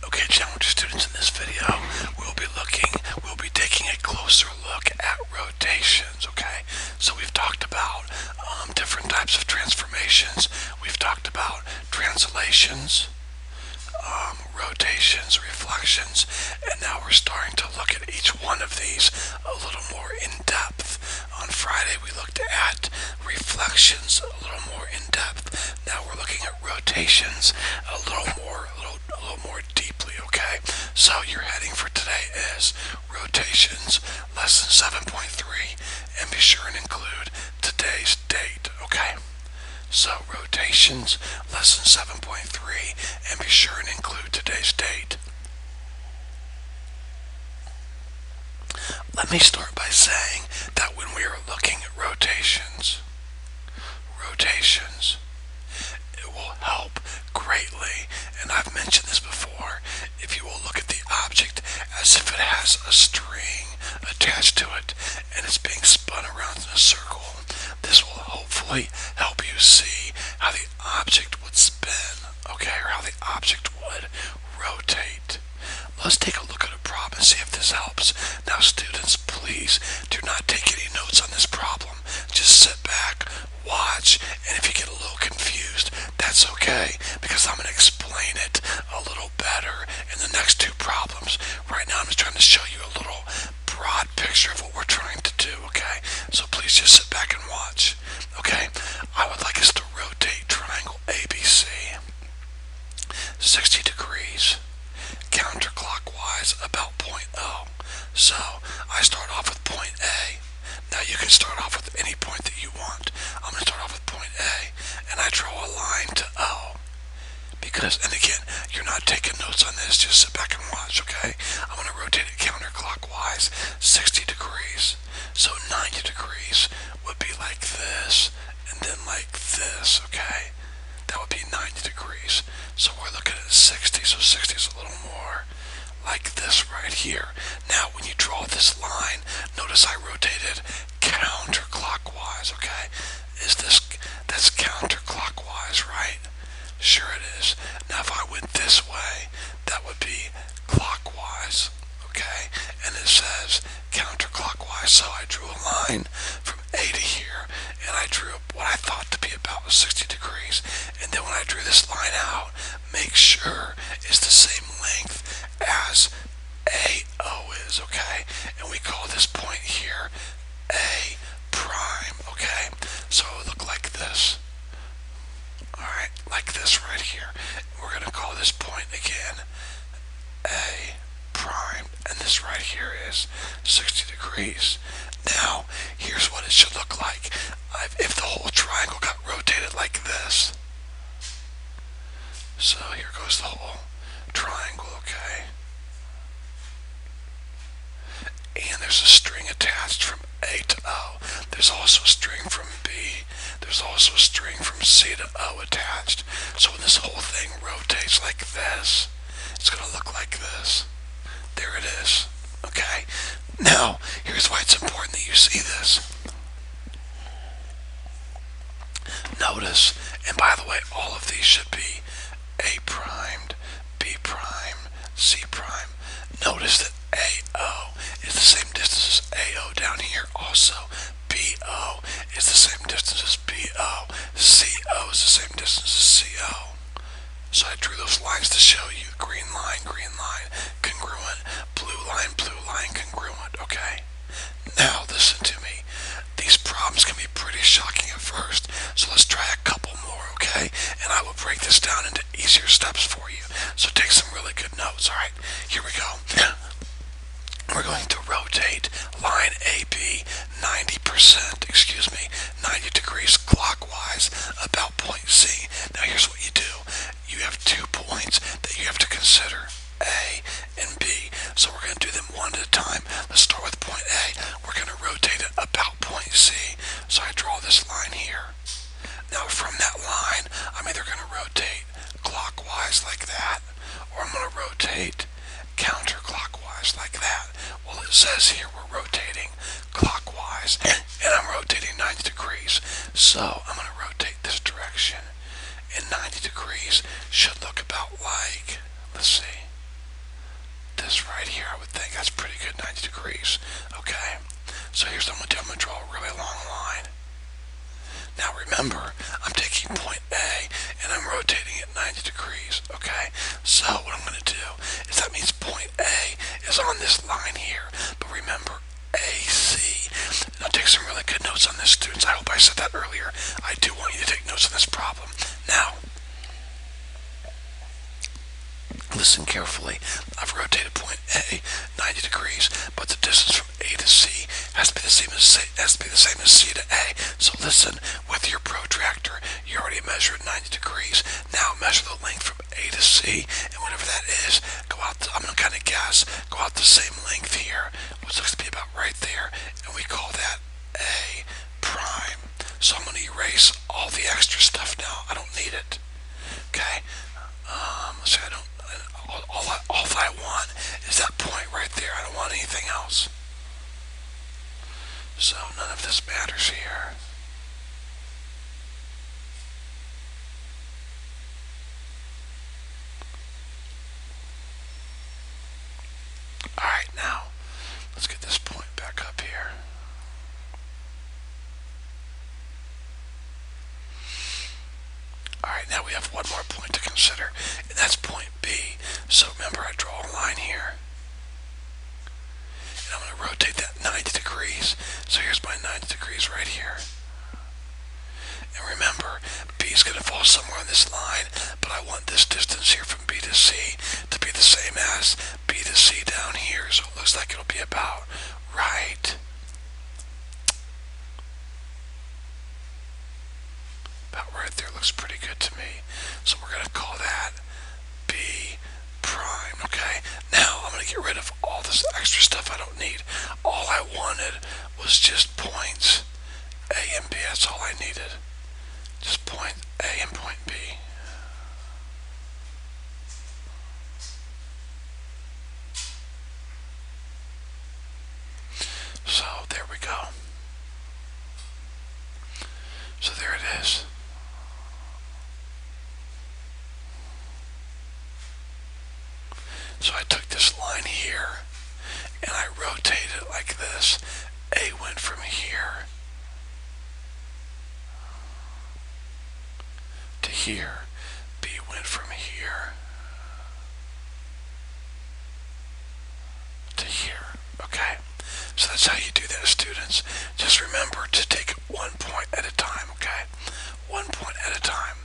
Okay, Challenger students, in this video, we'll be taking a closer look at rotations, okay? So we've talked about different types of transformations. We've talked about translations, rotations, reflections, and now we're starting to look at each one of these a little more in depth. On Friday, we looked at reflections a little more in depth. Now we're looking at rotations a little more deeply, okay? So your heading for today is rotations, lesson 7.3, and be sure and include today's date, okay? So rotations, lesson 7.3, and be sure and include today's date. Let me start by saying that when we are looking at rotations, it will help greatly, and I've mentioned this before, if you will look at the object as if it has a string attached to it and it's being spun around in a circle. This will hopefully help you see how the object would spin, okay, or how the object would rotate. Let's take a look at a problem and see if this helps. Now students, please do not take any notes on this problem. Just sit back, watch, and if you get a little confused, that's okay, because I'm going to explain it a little better in the next two problems. Right now I'm just trying to show you a little broad picture of what we're trying to do, okay? So please just sit back and watch, okay? I would like us to rotate triangle ABC 60 degrees counterclockwise about point O. So I start off with point A. Now you can start off with any point that you want. I'm going to start off with point A, and I draw a line to O. Because, and again, you're not taking notes on this, just sit back and watch, okay? I'm going to rotate it counterclockwise 60 degrees. So 90 degrees would be like this, and then like this, okay? That would be 90 degrees. So we're looking at 60, so 60 is a little more like this right here. Now, when you draw this line, notice I rotated counterclockwise, okay? That's counterclockwise, right? Sure it is. Now, if I went this way, that would be clockwise, okay? And it says counterclockwise, so I drew a line from A to here, and I drew what I thought to be about 60 degrees. And then when I drew this line out, make sure it's the same length as AO is, okay? And we call this point here A prime, okay? So it would look like this. Alright, like this right here. We're going to call this point again A prime, and this right here is 60 degrees. Now, here's what it should look like if the whole triangle got rotated like this. So here goes the whole triangle, okay? And there's a string attached from A to O. There's also a string from B. There's also a string from C to O attached. So when this whole thing rotates like this, it's going to look like this. There it is, okay? Now, here's why it's important that you see this. Notice, and by the way, all of these should be A primed, B prime, C prime. Notice that AO is the same distance as AO down here. Also, BO is the same distance as BO. CO is the same distance as CO. So I drew those lines to show you green line, congruent, blue line, congruent, okay? Now listen to me. These problems can be pretty shocking at first, so let's try a couple more, okay? And I will break this down into easier steps for you. So take some really good notes, alright? Here we go. We're going to rotate line AB 90 degrees clockwise about point C. Now here's what you do. You have 2 points that you have to consider, A and B. So we're going to do them one at a time. Let's start with point A. We're going to rotate it about point C. So I draw this line here. Now from that line, I'm either going to rotate clockwise like that, or I'm going to rotate counterclockwise like that. Well, it says here we're rotating clockwise, and I'm rotating 90 degrees. So I'm going to rotate this direction, and 90 degrees should look about like, let's see, degrees. Okay, so here's what I'm going to do. I'm going to draw a really long line. Now remember, I'm taking point A and I'm rotating it 90 degrees, okay? So what I'm going to do is that means point A is on this line here, but remember, AC. Now take some really good notes on this, students. I hope I said that earlier. I do want you to take notes on this problem. Now, listen carefully. I've rotated point A 90 degrees, but the distance from A to C has to be the same as C to A. So listen, with your protractor, you already measured 90 degrees. Now measure the length from A to C, and whatever that is, go out. I'm gonna kind of guess. Go out the same length here, which looks to be about right there, and we call that A prime. So I'm gonna erase all the extra stuff now. I don't need it. Okay. So I don't. All I want is that point right there. I don't want anything else. So none of this matters here. Alright, now let's get this point back up here. Alright, now we have one more point to consider, and that's point B. So remember, I draw a line here. And I'm going to rotate that 90 degrees. So here's my 90 degrees right here. And remember, B is going to fall somewhere on this line, but I want this distance here from B to C to be the same as B to C down here. So it looks like it'll be about right. About right there. Looks pretty good to me. So we're going to call that B prime. Okay, now I'm going to get rid of all this extra stuff I don't need. All I wanted was just points A and B. That's all I needed. Just point A and point B. So there we go. So there it is. So I took this line here and I rotated it like this. A went from here to here. B went from here to here. Okay? So that's how you do that, students. Just remember to take it one point at a time, okay? One point at a time.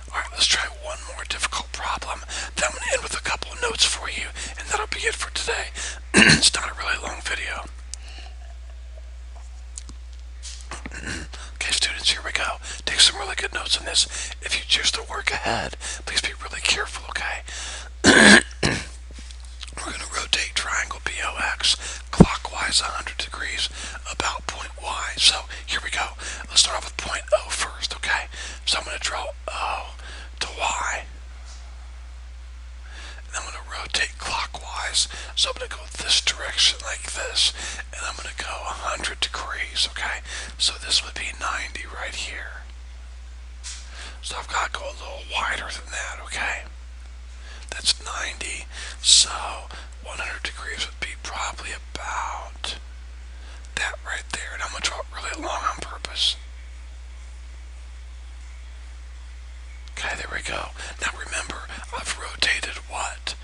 Alright, let's try one more difficult problem. Then I'm going to end with a couple of notes for you, and that'll be it for today. It's not a really long video. Okay, students, here we go. Take some really good notes on this. If you choose to work ahead, please be really careful, okay? We're going to rotate triangle BOX clockwise 100 degrees about point Y. So here we go. Let's start off with point O first, okay? So I'm going to draw O to Y. And I'm going to rotate clockwise. So I'm going to go this direction like this. And I'm going to go 100 degrees, okay? So this would be 90 right here. So I've got to go a little wider than that, okay? That's 90. So 100 degrees would be probably about that right there. And I'm going to draw it really long on purpose. Okay, there we go. Now remember, I've rotated what?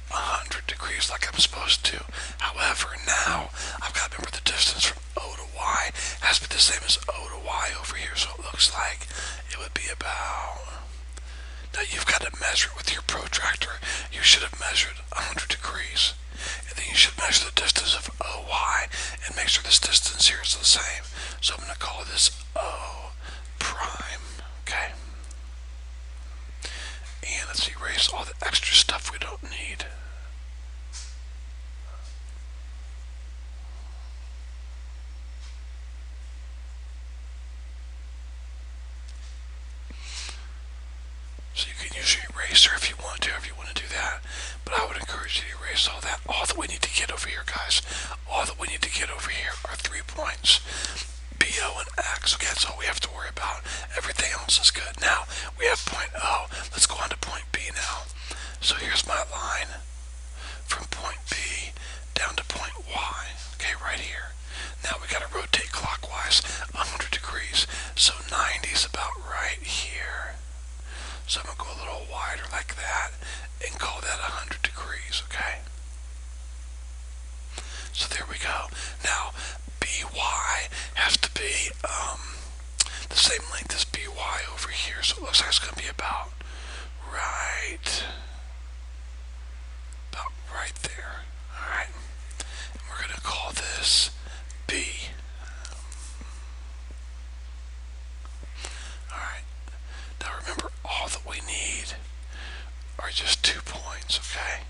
100 degrees like I'm supposed to. However, now I've got to remember the distance from O to Y has to be the same as O to Y over here. So it looks like it would be about... Now you've got to measure it with your protractor. You should have measured 100 degrees. And then you should measure the distance of OY and make sure this distance here is the same. So I'm going to call this O prime. Okay? And let's erase all the extra stuff we don't need. So you can use your eraser if you want to do that. But I would encourage you to erase all that. All that we need to get over here, guys, all that we need to get over here are 3 points. BO and X. Okay, that's all we have to worry about. Everything else is good. Now, we have point O. Let's go on to point B now. So here's my line from point B down to point Y. Okay, right 2 points, okay?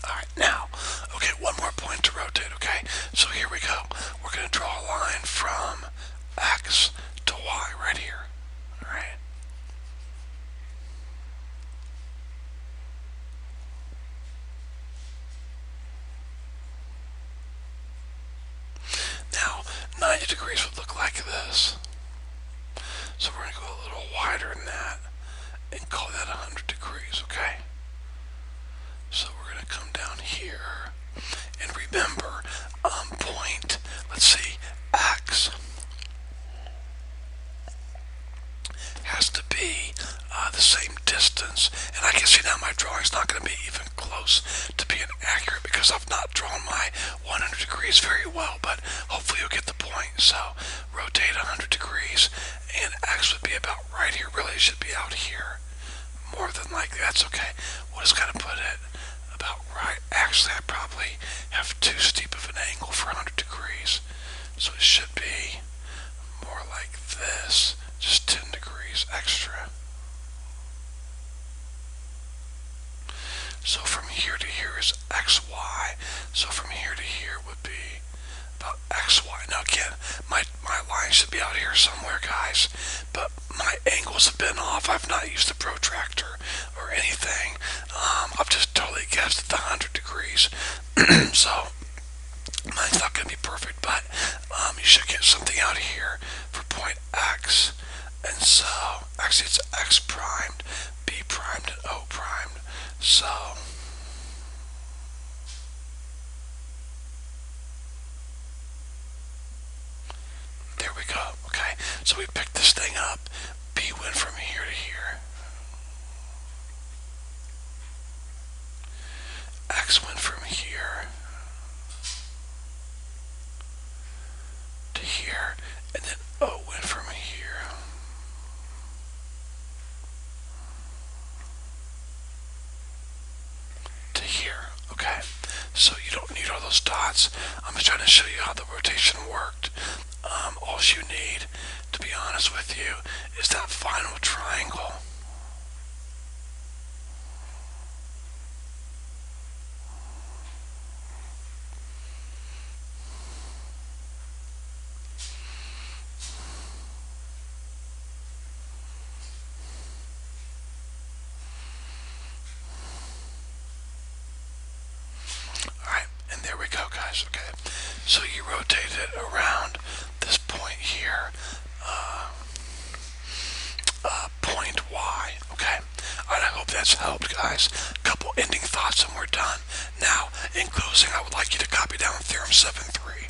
Alright, now, okay, one more point to rotate, okay? So here we go. We're going to draw a line from X to Y right here. Alright? Now, 90 degrees would look like this. So we're going to go a little wider than that and call that 100 degrees, okay? So we're going to come down here and remember, point, let's see, X has to be the same distance. And I can see now my drawing's not going to be even close to being accurate because I've not drawn my 100 degrees very well, but hopefully you'll get the point. So rotate 100 degrees and X would be about right here. Really, it should be out here. More than likely, that's okay. We'll just kind of put it about right. Actually, I probably have too steep of an angle for 100 degrees. So it should be more like this, just 10 degrees extra. So from here to here is XY. So from here to here would be about XY. Now again, my line should be out here somewhere, guys, but my angles have been off. I've not used a protractor or anything. I've just totally guessed at the 100 degrees. So mine's not going to be perfect, but you should get something out here for point X. And so, actually it's X primed, B primed, and O primed. So, there we go, okay? So we picked this thing up. B went from here to here. X went from here to here, and then O went from here to here, okay? So you don't need all those dots. I'm just trying to show you how the rotation worked. All you need, to be honest with you, is that final triangle. Alright, and there we go, guys, okay? So you rotate it around this point here, point Y, okay? Alright, I hope that's helped, guys. Couple ending thoughts and we're done. Now, in closing, I would like you to copy down Theorem 7.3.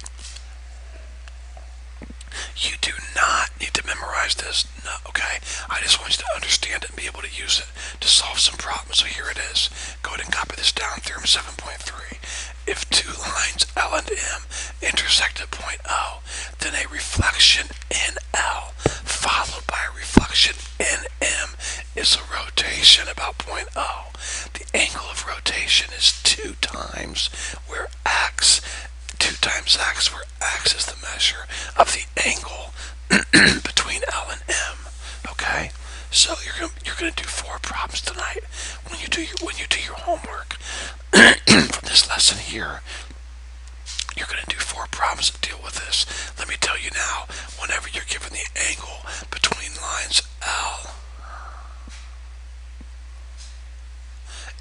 You do not need to memorize this, no, okay? I just want you to understand it and be able to use it to solve some problems. So here it is. Go ahead and copy this down, Theorem 7.3. If two lines L and M intersect at point O, then a reflection in L followed by a reflection in M is a rotation about point O. The angle of rotation is 2 times where X, 2 times X, where X is the measure of the angle between L and M. Okay? So you're gonna do 4 problems tonight when you do your homework from this lesson here. You're gonna do 4 problems that deal with this. Let me tell you now, whenever you're given the angle between lines L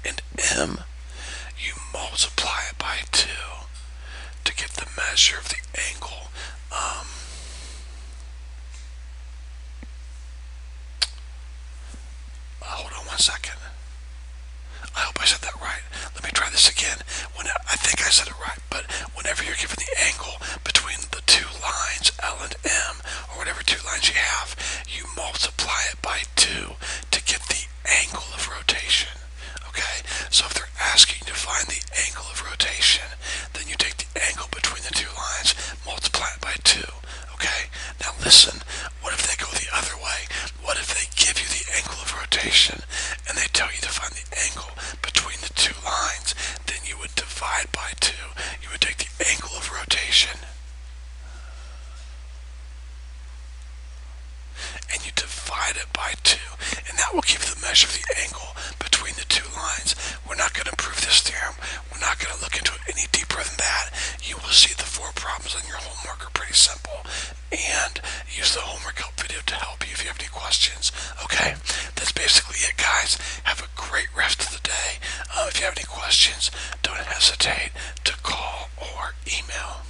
and M, you multiply it by 2 to get the measure of the angle. Hold on one second. I hope I said that right. Let me try this again. I think I said it right, but whenever you're given the angle between the two lines, L and M, or whatever two lines you have, you multiply it by 2 to get the angle of rotation. Okay? So if they're asking you to find the angle of rotation, then you take the angle between the two lines, multiply it by 2. Okay? Now listen, what if they go the other way? What if they give you the angle of rotation and they tell you to find the angle between the two lines? Then you would divide by 2. You would take the angle of rotation and you divide it by 2, and that will give you the measure of the angle between the two lines. We're not going to prove this theorem. We're not going to look into it any deeper than that. You will see the 4 problems on your homework are pretty simple, and use the homework help video to help you if you have any questions. Okay, that's basically it, guys. Have a great rest of the day. If you have any questions, don't hesitate to call or email.